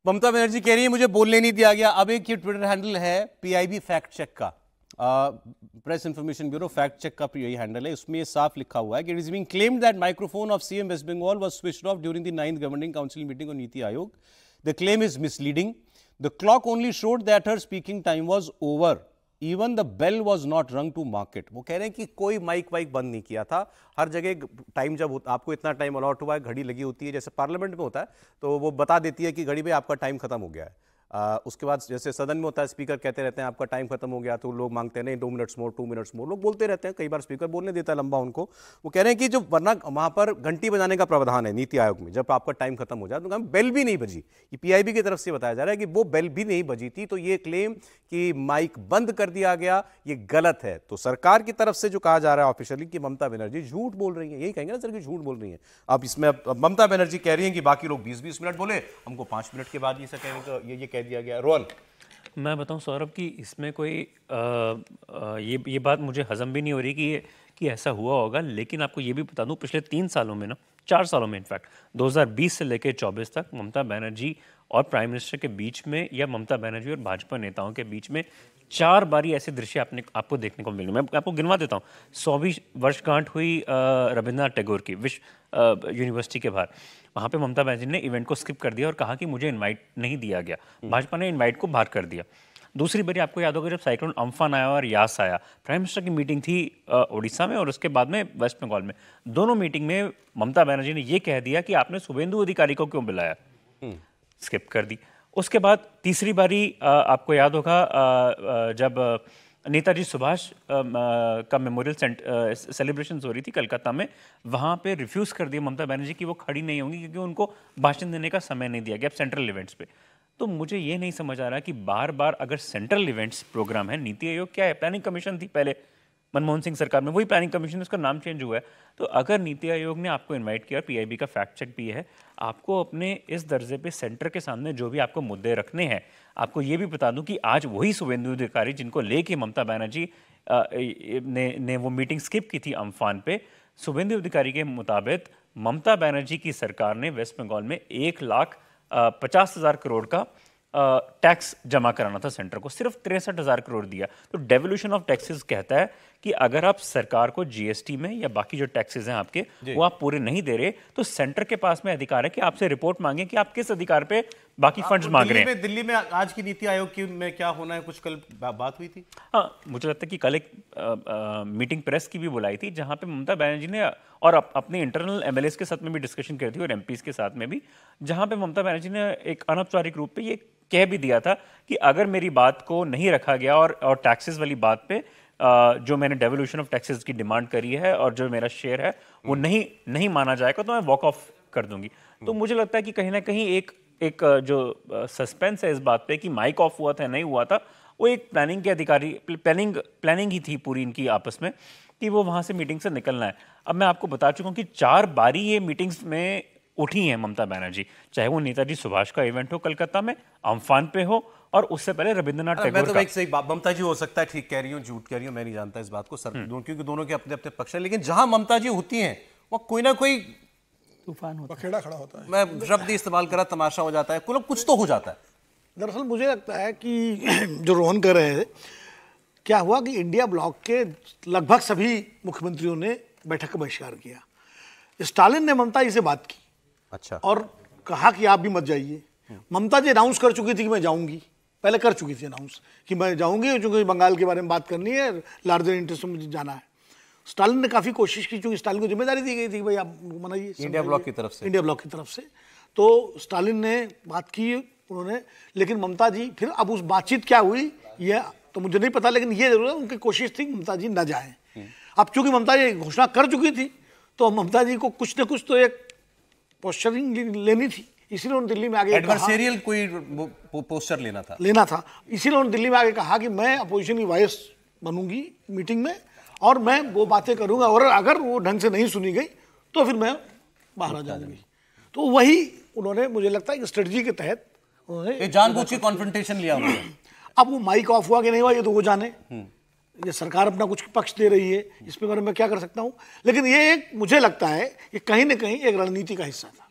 ममता बनर्जी कह रही है मुझे बोलने नहीं दिया गया। अब एक ये ट्विटर हैंडल है पीआईबी फैक्ट चेक का, press information bureau fact check का यही हैंडल है। उसमें ये साफ लिखा हुआ है कि it is being claimed that microphone off CM West Bengal was switched off during the 9th governing council meeting on NITI Aayog. The claim is misleading. The clock only showed that her speaking time was over, even the bell was not rung to mark it. वो कह रहे हैं कि कोई mic वाइक बंद नहीं किया था। हर जगह टाइम जब आपको इतना टाइम अलॉट हुआ है, घड़ी लगी होती है, जैसे पार्लियामेंट में होता है तो वो बता देती है कि घड़ी में आपका टाइम खत्म हो गया है। उसके बाद जैसे सदन में होता है, स्पीकर कहते रहते हैं आपका टाइम खत्म हो गया, तो लोग मांगते हैं नहीं 2 मिनट्स मोर, 2 मिनट्स मोर, लोग बोलते रहते हैं। कई बार स्पीकर बोलने देता है लंबा उनको। वो कह रहे हैं कि जो वरना वहां पर घंटी बजाने का प्रावधान है नीति आयोग में, जब आपका टाइम खत्म हो जाए तो बेल भी नहीं बजी। ये पीआईबी की तरफ से बताया जा रहा है कि वो बेल भी नहीं बजी थी। तो ये क्लेम कि माइक बंद कर दिया गया, ये गलत है। तो सरकार की तरफ से जो कहा जा रहा है ऑफिशियली कि ममता बनर्जी झूठ बोल रही है, यही कहेंगे ना सर कि झूठ बोल रही है। अब इसमें ममता बनर्जी कह रही है कि बाकी लोग 20-20 मिनट बोले, हमको 5 मिनट के बाद ये कहेंगे तो ये कह दिया गया। रोहन, मैं बताऊं सौरभ कि इसमें कोई ये बात मुझे हजम भी नहीं हो रही कि ऐसा हुआ होगा। लेकिन आपको ये भी बता दूं, पिछले 3 सालों में ना, 4 सालों में इनफैक्ट 2020 से लेकर 24 तक ममता बनर्जी और प्राइम मिनिस्टर के बीच में या ममता बनर्जी और भाजपा नेताओं के बीच में 4 बारी ऐसे दृश्य आपको देखने को मिले। मैं आपको गिनवा देता हूँ। 100वीं वर्षगांठ हुई रविन्द्रनाथ टैगोर की विश्व यूनिवर्सिटी के बाहर। वहाँ पे ममता बनर्जी ने इवेंट को स्किप कर दिया और कहा कि मुझे इनवाइट नहीं दिया गया। भाजपा ने इनवाइट को बाहर कर दिया। दूसरी बारी आपको याद होगा जब साइक्लोन अम्फान आया और यास आया, प्राइम मिनिस्टर की मीटिंग थी उड़ीसा में और उसके बाद में वेस्ट बंगाल में। दोनों मीटिंग में ममता बनर्जी ने यह कह दिया कि आपने शुभेंदु अधिकारी को क्यों बुलाया, स्किप कर दी। उसके बाद तीसरी बारी आपको याद होगा जब नेताजी सुभाष का मेमोरियल सेलिब्रेशन हो रही थी कलकत्ता में, वहाँ पे रिफ्यूज़ कर दिया ममता बनर्जी कि वो खड़ी नहीं होंगी क्योंकि उनको भाषण देने का समय नहीं दिया गया सेंट्रल इवेंट्स पे। तो मुझे ये नहीं समझ आ रहा कि बार बार अगर सेंट्रल इवेंट्स प्रोग्राम है, नीति आयोग क्या है, प्लानिंग कमीशन थी पहले मनमोहन सिंह सरकार में, वही प्लानिंग कमीशन, उसका नाम चेंज हुआ है। तो अगर नीति आयोग ने आपको इनवाइट किया और पीआईबी का फैक्ट चेक भी है, आपको अपने इस दर्जे पे सेंटर के सामने जो भी आपको मुद्दे रखने हैं, आपको ये भी बता दूं कि आज वही शुभेंदु अधिकारी जिनको लेके ममता बनर्जी ने वो मीटिंग स्किप की थी अम्फान पे, शुभेंदु अधिकारी के मुताबिक ममता बनर्जी की सरकार ने वेस्ट बंगाल में 1,50,000 करोड़ का टैक्स जमा कराना था सेंटर को, सिर्फ 63,000 करोड़ दिया। तो डेवोल्यूशन ऑफ टैक्सेस कहता है कि अगर आप सरकार को जीएसटी में या बाकी जो टैक्सेस हैं आपके वो आप पूरे नहीं दे रहे, तो सेंटर के पास में अधिकार है कि आपसे रिपोर्ट मांगे कि आप किस अधिकार पे बाकी फंड्स मांग रहे हैं। दिल्ली में आज की नीति आयोग की में क्या होना है, कुछ कल बात हुई थी। हाँ, मुझे लगता है कि कल एक मीटिंग प्रेस की भी बुलाई थी जहां पे ममता बनर्जी ने और अपने इंटरनल एमएलएस के साथ में भी डिस्कशन करी थी और एमपीज के साथ में भी, जहां पे ममता बनर्जी ने एक अनौपचारिक रूप पे ये कह भी दिया था कि अगर मेरी बात को नहीं रखा गया और टैक्सेस वाली बात पे जो मैंने डेवोल्यूशन ऑफ टैक्सेस की डिमांड करी है और जो मेरा शेयर है वो नहीं माना जाएगा तो मैं वॉक ऑफ कर दूंगी। तो मुझे लगता है कि कहीं ना कहीं एक जो सस्पेंस है इस बात पे कि माइक ऑफ हुआ था नहीं हुआ था, वो एक प्लानिंग के अधिकारी प्लानिंग ही थी पूरी इनकी आपस में कि वो वहां से मीटिंग से निकलना है। अब मैं आपको बता चुका हूं कि 4 बारी ये मीटिंग्स में उठी हैं ममता बनर्जी, चाहे वो नेताजी सुभाष का इवेंट हो कलकत्ता में, अम्फान पे हो और उससे पहले रविन्द्रनाथ टैगोर का। मैं तो एक सही बात, ममता जी हो सकता है ठीक कह रही हूँ, झूठ कह रही हूँ, मैं नहीं जानता इस बात को सर, क्योंकि दोनों के अपने अपने पक्ष हैं। लेकिन जहां ममता जी होती हैं वह कोई ना कोई तूफान होता है, पखेड़ा खड़ा होता है। मैं शब्द इस्तेमाल करा, तमाशा हो जाता है, कुछ तो हो जाता है। दरअसल मुझे लगता है कि जो रोहन कर रहे थे, क्या हुआ कि इंडिया ब्लॉक के लगभग सभी मुख्यमंत्रियों ने बैठक का बहिष्कार किया। स्टालिन ने ममता जी से बात की, अच्छा, और कहा कि आप भी मत जाइए। ममता जी अनाउंस कर चुकी थी कि मैं जाऊंगी, पहले कर चुकी थी अनाउंस कि मैं जाऊंगी क्योंकि बंगाल के बारे में बात करनी है, लार्जर इंटरेस्ट में मुझे जाना है। स्टालिन ने काफी कोशिश की, क्योंकि स्टालिन को जिम्मेदारी दी गई थी भाई आप मनाइए इंडिया ब्लॉक की तरफ से। तो स्टालिन ने बात की उन्होंने, लेकिन ममता जी फिर अब उस बातचीत क्या हुई ये तो मुझे नहीं पता, लेकिन ये जरूर है उनकी कोशिश थी ममता जी न जाएं। अब चूंकि ममता जी घोषणा कर चुकी थी तो ममता जी को कुछ न कुछ तो एक पोस्चरिंग लेनी थी, इसीलिए उन्होंने दिल्ली में आगे एडवर्सेरियल कोई पोस्टर लेना था, इसीलिए उन्होंने दिल्ली में आगे कहा कि मैं अपोजिशन की वॉइस बनूंगी मीटिंग में और मैं वो बातें करूंगा और अगर वो ढंग से नहीं सुनी गई तो फिर मैं बाहर आ जाऊंगी। तो वही उन्होंने, मुझे लगता है कि स्ट्रेटजी के तहत उन्होंने जानबूझ के कॉन्फ्रंटेशन लिया उन्होंने। अब वो माइक ऑफ हुआ कि नहीं हुआ ये तो वो जाने, ये सरकार अपना कुछ पक्ष दे रही है, इस पे मैं क्या कर सकता हूं। लेकिन ये एक मुझे लगता है कि कहीं ना कहीं एक रणनीति का हिस्सा था।